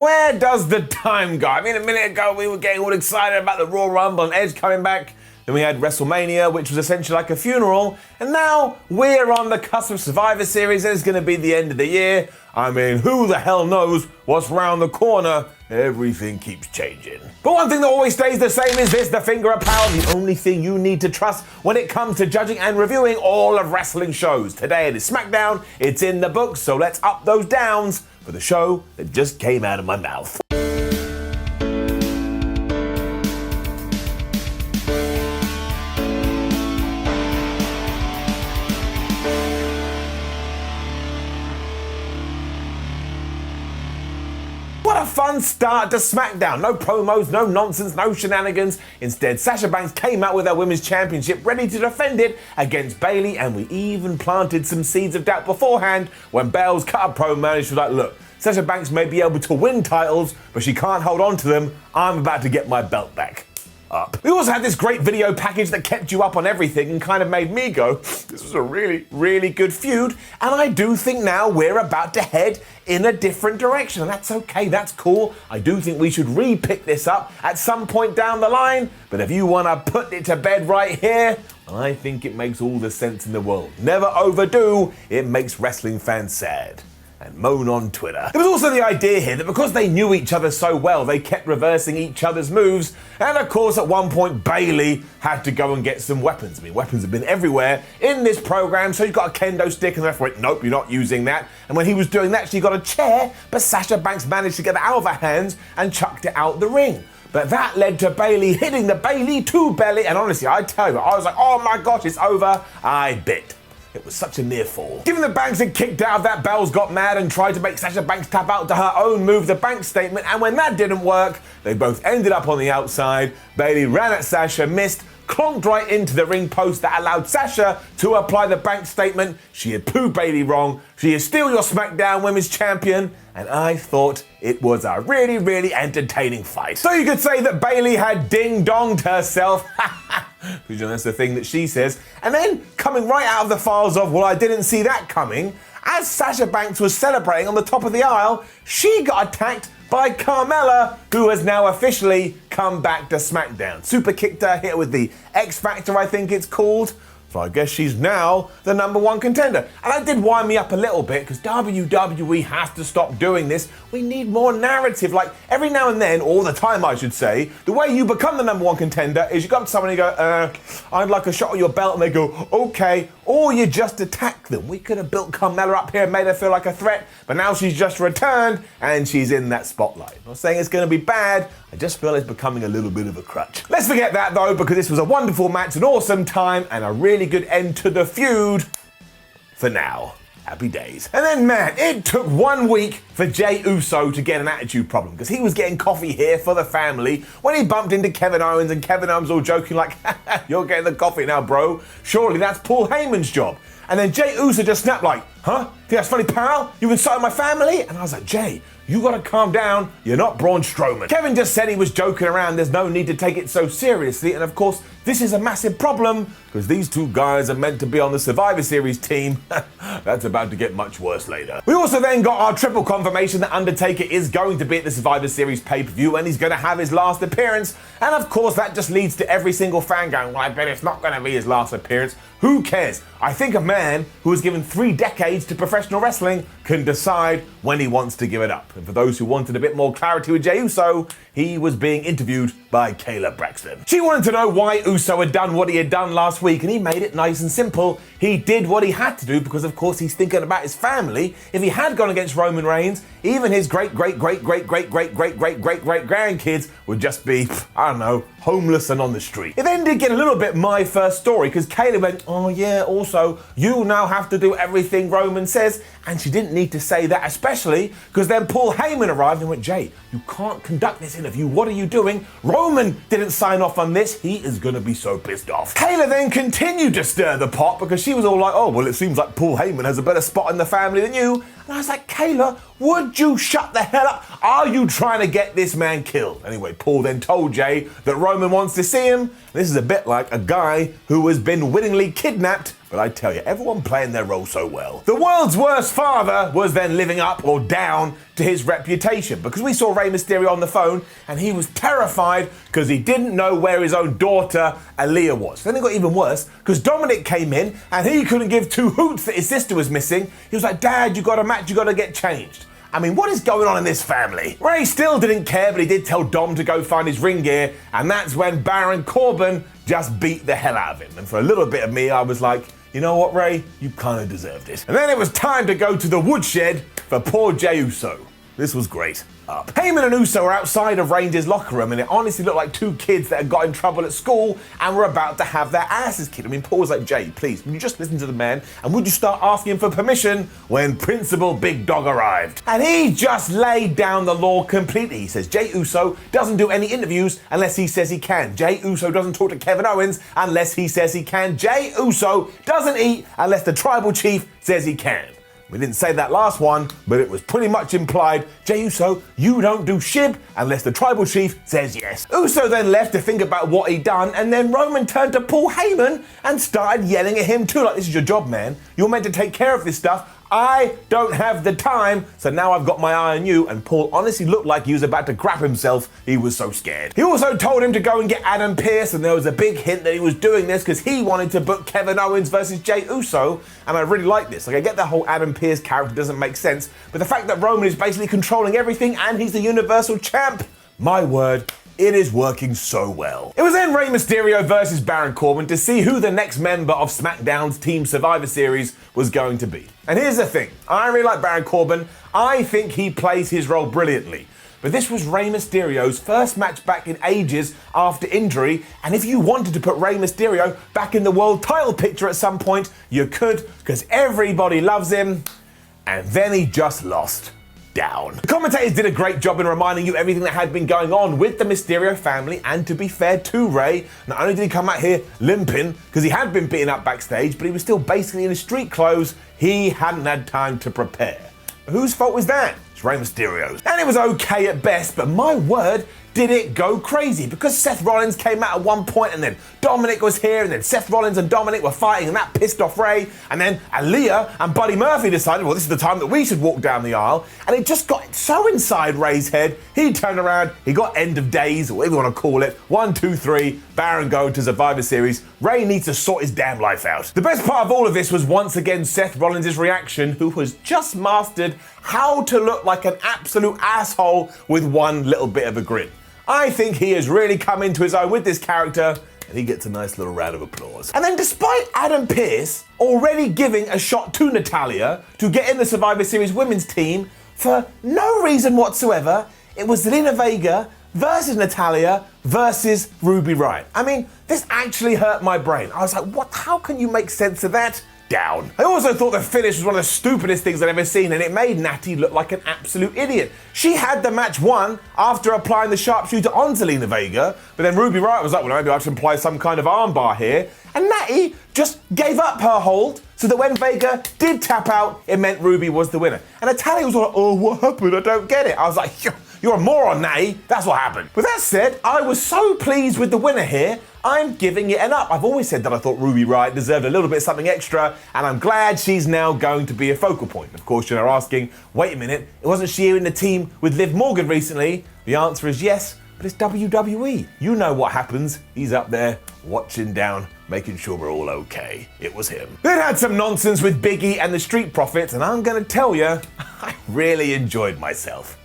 Where does the time go? I mean, a minute ago we were getting all excited about the Royal Rumble and Edge coming back. Then we had WrestleMania, which was essentially like a funeral. And now we're on the cusp of Survivor Series and it's going to be the end of the year. I mean, who the hell knows what's round the corner? Everything keeps changing. But one thing that always stays the same is this, the finger of power, the only thing you need to trust when it comes to judging and reviewing all of wrestling shows. Today it is SmackDown, it's in the books, so let's up those downs for the show that just came out of my mouth. What a fun start to SmackDown. No promos, no nonsense, no shenanigans. Instead, Sasha Banks came out with her Women's Championship ready to defend it against Bayley, and we even planted some seeds of doubt beforehand when Bells cut a promo and she was like, look, Sasha Banks may be able to win titles, but she can't hold on to them. I'm about to get my belt back. We also had this great video package that kept you up on everything and kind of made me go, this was a really, really good feud. And I do think now we're about to head in a different direction. And that's okay, that's cool. I do think we should re-pick this up at some point down the line. But if you want to put it to bed right here, I think it makes all the sense in the world. Never overdo, it makes wrestling fans sad. And moan on Twitter. There was also the idea here that because they knew each other so well, they kept reversing each other's moves. And of course, at one point, Bayley had to go and get some weapons. I mean, weapons have been everywhere in this program. So you got a kendo stick and the ref went, nope, you're not using that. And when he was doing that, she got a chair, but Sasha Banks managed to get it out of her hands and chucked it out the ring. But that led to Bayley hitting the Bayley to belly. And honestly, I tell you, I was like, oh my gosh, it's over. I bit. It was such a near fall. Given that Banks had kicked out of that, Bells got mad and tried to make Sasha Banks tap out to her own move, the Banks statement, and when that didn't work, they both ended up on the outside. Bayley ran at Sasha, missed, clonked right into the ring post that allowed Sasha to apply the Banks statement. She had proved Bayley wrong. She is still your SmackDown Women's Champion, and I thought it was a really, really entertaining fight. So you could say that Bayley had ding-donged herself. Because that's the thing that she says. And then coming right out of the files of, well, I didn't see that coming, as Sasha Banks was celebrating on the top of the aisle, she got attacked by Carmella, who has now officially come back to SmackDown. Super kicked her, hit her with the X Factor, I think it's called. So I guess she's now the #1 contender. And that did wind me up a little bit because WWE has to stop doing this. We need more narrative. Like every now and then, all the time I should say, the way you become the #1 contender is you go up to someone and you go, I'd like a shot of your belt, and they go, okay. Or you just attack them. We could have built Carmella up here and made her feel like a threat, but now she's just returned and she's in that spotlight. I'm not saying it's going to be bad, I just feel it's becoming a little bit of a crutch. Let's forget that though, because this was a wonderful match, an awesome time, and a really good end to the feud for now. Happy days. And then, man, it took 1 week for Jey Uso to get an attitude problem because he was getting coffee here for the family when he bumped into Kevin Owens, and Kevin Owens all joking like, you're getting the coffee now, bro. Surely that's Paul Heyman's job. And then Jey Uso just snapped like, huh? Think that's funny, pal? You insulted my family? And I was like, Jey, you gotta calm down. You're not Braun Strowman. Kevin just said he was joking around. There's no need to take it so seriously. And of course, this is a massive problem because these two guys are meant to be on the Survivor Series team. That's about to get much worse later. We also then got our triple confirmation that Undertaker is going to be at the Survivor Series pay-per-view and he's going to have his last appearance. And of course, that just leads to every single fan going, well, I bet it's not going to be his last appearance. Who cares? I think a man who has given 3 decades to professional wrestling can decide when he wants to give it up. And for those who wanted a bit more clarity with Jey Uso, he was being interviewed by Kayla Braxton. She wanted to know why Uso had done what he had done last week, and he made it nice and simple. He did what he had to do because, of course, he's thinking about his family. If he had gone against Roman Reigns, even his great-great-great-great-great-great-great-great-grandkids would just be, I don't know, homeless and on the street. It then did get a little bit my first story because Kayla went, oh yeah, also, you now have to do everything Roman says, and she didn't need to say that, especially because then Paul Heyman arrived and went, Jey, you can't conduct this interview. What are you doing? Roman didn't sign off on this. He is going to be so pissed off. Kayla then continued to stir the pot because she was all like, oh, well, it seems like Paul Heyman has a better spot in the family than you. And I was like, Kayla, would you shut the hell up? Are you trying to get this man killed? Anyway, Paul then told Jey that Roman wants to see him. This is a bit like a guy who has been wittingly kidnapped But I tell you, everyone playing their role so well. The world's worst father was then living up or down to his reputation, because we saw Rey Mysterio on the phone and he was terrified because he didn't know where his own daughter Aaliyah was. Then it got even worse because Dominic came in and he couldn't give two hoots that his sister was missing. He was like, Dad, you got a match, you got to get changed. I mean, what is going on in this family? Rey still didn't care, but he did tell Dom to go find his ring gear, and that's when Baron Corbin just beat the hell out of him. And for a little bit of me, I was like, you know what, Rey? You kind of deserved it. And then it was time to go to the woodshed for poor Jey Uso. This was great. Heyman and Uso were outside of Range's locker room, and it honestly looked like two kids that had got in trouble at school and were about to have their asses kicked. I mean, Paul was like, Jey, please, would you just listen to the man, and would you start asking him for permission when Principal Big Dog arrived? And he just laid down the law completely. He says Jey Uso doesn't do any interviews unless he says he can. Jey Uso doesn't talk to Kevin Owens unless he says he can. Jey Uso doesn't eat unless the tribal chief says he can. We didn't say that last one, but it was pretty much implied. Jey Uso, you don't do shib unless the tribal chief says yes. Uso then left to think about what he'd done, and then Roman turned to Paul Heyman and started yelling at him too, like, this is your job, man. You're meant to take care of this stuff. I don't have the time, so now I've got my eye on you. And Paul honestly looked like he was about to crap himself. He was so scared. He also told him to go and get Adam Pearce, and there was a big hint that he was doing this because he wanted to book Kevin Owens versus Jey Uso, and I really like this. Like, I get the whole Adam Pearce character doesn't make sense, but the fact that Roman is basically controlling everything and he's the Universal Champ, my word, it is working so well. It was then Rey Mysterio versus Baron Corbin to see who the next member of SmackDown's Team Survivor Series was going to be. And here's the thing, I really like Baron Corbin. I think he plays his role brilliantly. But this was Rey Mysterio's first match back in ages after injury, and if you wanted to put Rey Mysterio back in the world title picture at some point, you could, because everybody loves him, and then he just lost. Down. The commentators did a great job in reminding you everything that had been going on with the Mysterio family, and to be fair to Rey, not only did he come out here limping, because he had been beaten up backstage, but he was still basically in his street clothes. He hadn't had time to prepare. But whose fault was that? It's Rey Mysterio's. And it was okay at best, but my word, did it go crazy, because Seth Rollins came out at one point, and then Dominic was here, and then Seth Rollins and Dominic were fighting, and that pissed off Rey, and then Aaliyah and Buddy Murphy decided, well, this is the time that we should walk down the aisle, and it just got so inside Rey's head, he turned around, he got end of days, or whatever you want to call it, 1, 2, 3, Baron going to Survivor Series. Rey needs to sort his damn life out. The best part of all of this was once again Seth Rollins' reaction, who has just mastered how to look like an absolute asshole with one little bit of a grin. I think he has really come into his own with this character, and he gets a nice little round of applause. And then despite Adam Pearce already giving a shot to Natalya to get in the Survivor Series women's team, for no reason whatsoever, it was Zelina Vega versus Natalya versus Ruby Riott. I mean, this actually hurt my brain. I was like, what? How can you make sense of that? Down. I also thought the finish was one of the stupidest things I'd ever seen, and it made Natty look like an absolute idiot. She had the match won after applying the sharpshooter on Zelina Vega, but then Ruby Riott was like, well, maybe I should apply some kind of armbar here, and Natty just gave up her hold, so that when Vega did tap out, it meant Ruby was the winner. And Natalya was like, oh, what happened? I don't get it. I was like, you're a moron, Natty. That's what happened. With that said, I was so pleased with the winner here, I'm giving it an up. I've always said that I thought Ruby Riott deserved a little bit something extra, and I'm glad she's now going to be a focal point. Of course, you're asking, wait a minute, wasn't she in the team with Liv Morgan recently? The answer is yes, but it's WWE. You know what happens. He's up there watching down, making sure we're all okay. It was him. Then had some nonsense with Big E and the Street Profits, and I'm gonna tell you, I really enjoyed myself.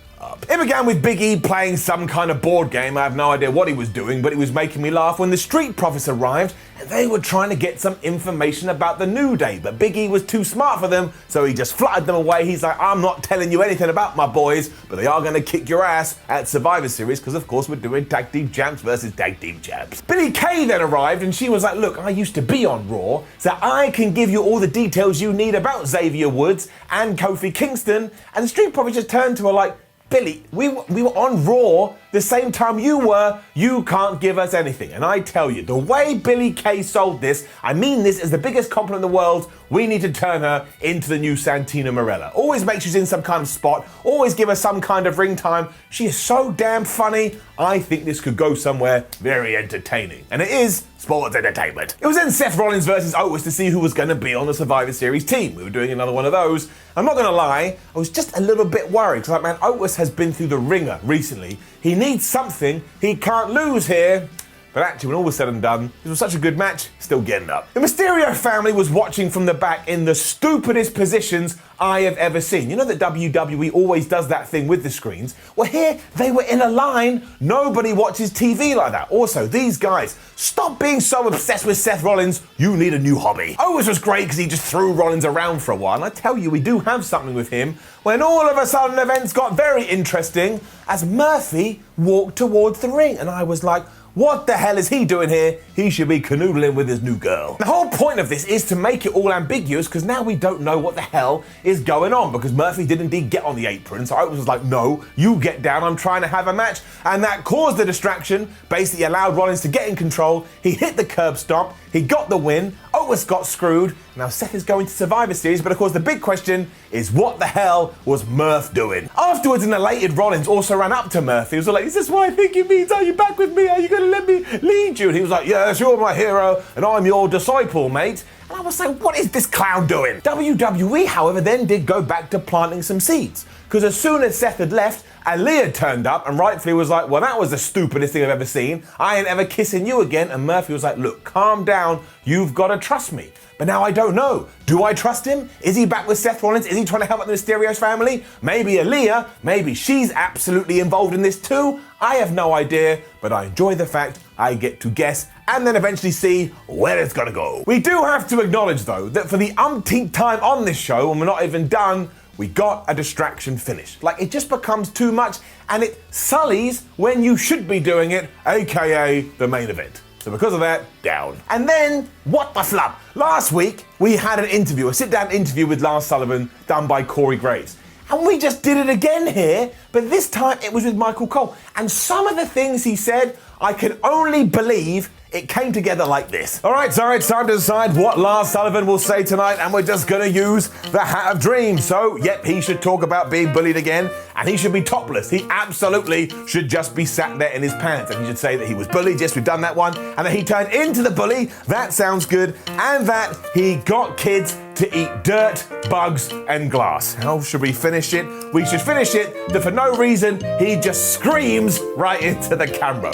It began with Big E playing some kind of board game. I have no idea what he was doing, but it was making me laugh when the Street Profits arrived and they were trying to get some information about the New Day, but Big E was too smart for them, so he just fluttered them away. He's like, I'm not telling you anything about my boys, but they are going to kick your ass at Survivor Series, because of course we're doing Tag Team Champs versus Tag Team Champs. Billie Kay then arrived and she was like, look, I used to be on Raw, so I can give you all the details you need about Xavier Woods and Kofi Kingston, and the Street Profits just turned to her like, Billy, we were on Raw the same time you were. You can't give us anything. And I tell you, the way Billie Kay sold this, I mean this as the biggest compliment in the world, we need to turn her into the new Santina Marella. Always make sure she's in some kind of spot. Always give her some kind of ring time. She is so damn funny. I think this could go somewhere very entertaining. And it is sports entertainment. It was then Seth Rollins versus Otis to see who was going to be on the Survivor Series team. We were doing another one of those. I'm not going to lie, I was just a little bit worried because, like, man, Otis has been through the ringer recently. He needs something. He can't lose here. But actually, when all was said and done, this was such a good match, still getting up. The Mysterio family was watching from the back in the stupidest positions I have ever seen. You know that WWE always does that thing with the screens? Well, here, they were in a line. Nobody watches TV like that. Also, these guys, stop being so obsessed with Seth Rollins. You need a new hobby. Owens was great because he just threw Rollins around for a while. And I tell you, we do have something with him when all of a sudden events got very interesting as Murphy walked towards the ring. And I was like, what the hell is he doing here? He should be canoodling with his new girl. The whole point of this is to make it all ambiguous because now we don't know what the hell is going on because Murphy did indeed get on the apron. So Otis was like, no, you get down. I'm trying to have a match. And that caused the distraction, basically allowed Rollins to get in control. He hit the curb stomp. He got the win. Otis got screwed. Now Seth is going to Survivor Series, but of course the big question is what the hell was Murph doing? Afterwards, an elated Rollins also ran up to Murphy. He was like, is this what I think it means? Are you back with me? Are you going to let me lead you? And he was like, yes, you're my hero and I'm your disciple, mate. And I was like, what is this clown doing? WWE, however, then did go back to planting some seeds. Because as soon as Seth had left, Aaliyah turned up and rightfully was like, well, that was the stupidest thing I've ever seen. I ain't ever kissing you again. And Murphy was like, look, calm down. You've got to trust me. But now I don't know. Do I trust him? Is he back with Seth Rollins? Is he trying to help out the Mysterio's family? Maybe Aaliyah, maybe she's absolutely involved in this too. I have no idea, but I enjoy the fact I get to guess and then eventually see where it's gonna go. We do have to acknowledge though that for the umpteenth time on this show, and we're not even done, we got a distraction finish. Like, it just becomes too much and it sullies when you should be doing it, aka the main event. So because of that, down. And then, what the flub? Last week, we had an interview, a sit-down interview with Lars Sullivan done by Corey Graves. And we just did it again here, but this time it was with Michael Cole. And some of the things he said, I can only believe it came together like this. All right, so it's time to decide what Lars Sullivan will say tonight, and we're just gonna use the Hat of Dreams. So, yep, he should talk about being bullied again, and he should be topless. He absolutely should just be sat there in his pants, and he should say that he was bullied, yes, we've done that one, and that he turned into the bully, that sounds good, and that he got kids to eat dirt, bugs, and glass. How should we finish it? We should finish it that for no reason, he just screams right into the camera.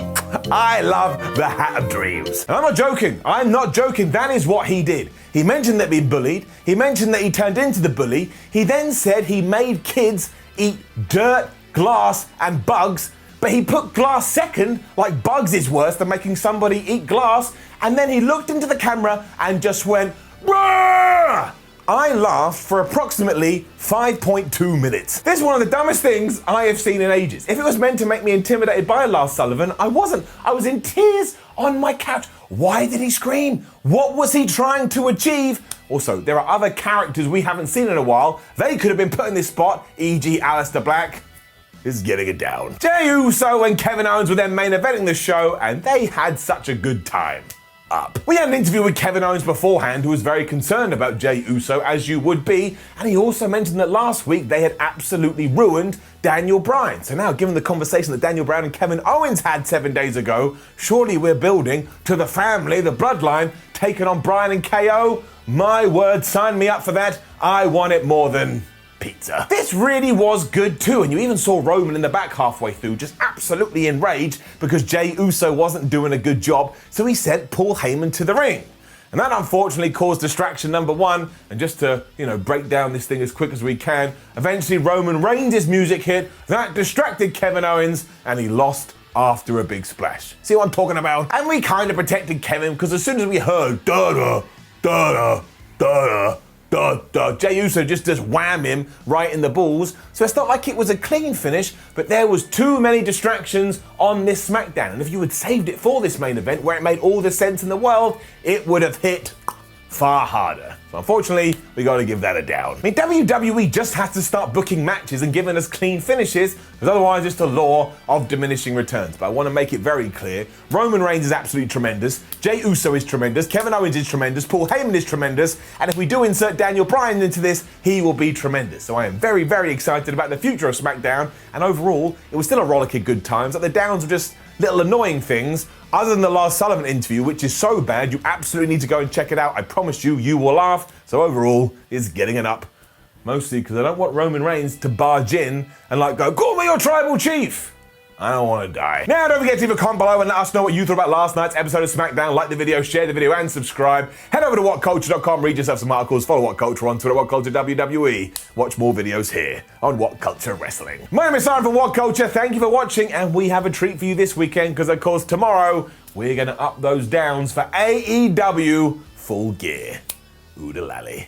I love the Hat of Dreams. And I'm not joking. I'm not joking. That is what he did. He mentioned that being bullied. He mentioned that he turned into the bully. He then said he made kids eat dirt, glass, and bugs, but he put glass second, like bugs is worse than making somebody eat glass, and then he looked into the camera and just went, "Rah!" I laughed for approximately 5.2 minutes. This is one of the dumbest things I have seen in ages. If it was meant to make me intimidated by Lars Sullivan, I wasn't. I was in tears on my couch. Why did he scream? What was he trying to achieve? Also, there are other characters we haven't seen in a while. They could have been put in this spot, e.g. Aleister Black. This is getting it down. Jey Uso and Kevin Owens were then main eventing the show, and they had such a good time. Up. We had an interview with Kevin Owens beforehand who was very concerned about Jey Uso, as you would be, and he also mentioned that last week they had absolutely ruined Daniel Bryan. So now, given the conversation that Daniel Bryan and Kevin Owens had 7 days ago, surely we're building to the family, the bloodline, taking on Bryan and KO. My word, sign me up for that. I want it more than pizza. This really was good too, and you even saw Roman in the back halfway through just absolutely enraged because Jey Uso wasn't doing a good job, so he sent Paul Heyman to the ring. And that unfortunately caused distraction number one, and just to, break down this thing as quick as we can, eventually Roman Reigns' music hit, that distracted Kevin Owens, and he lost after a big splash. See what I'm talking about? And we kind of protected Kevin because as soon as we heard da-da, da-da, da-da, Jey Uso just does wham him right in the balls. So it's not like it was a clean finish, but there was too many distractions on this SmackDown. And if you had saved it for this main event where it made all the sense in the world, it would have hit far harder. So unfortunately, we got to give that a down. I mean, WWE just has to start booking matches and giving us clean finishes, because otherwise it's the law of diminishing returns. But I want to make it very clear, Roman Reigns is absolutely tremendous, Jey Uso is tremendous, Kevin Owens is tremendous, Paul Heyman is tremendous, and if we do insert Daniel Bryan into this, he will be tremendous. So I am very, very excited about the future of SmackDown, and overall, it was still a rollicking good times. Like, the downs were just little annoying things, other than the Lars Sullivan interview, which is so bad you absolutely need to go and check it out. I promise you, you will laugh. So overall, it's getting an up. Mostly because I don't want Roman Reigns to barge in and go, call me your tribal chief. I don't want to die. Now, don't forget to leave a comment below and let us know what you thought about last night's episode of SmackDown. Like the video, share the video, and subscribe. Head over to WhatCulture.com, read yourself some articles, follow WhatCulture on Twitter, WhatCulture WWE. Watch more videos here on WhatCulture Wrestling. My name is Simon from WhatCulture. Thank you for watching, and we have a treat for you this weekend because, of course, tomorrow we're going to up those downs for AEW Full Gear. Oodalally.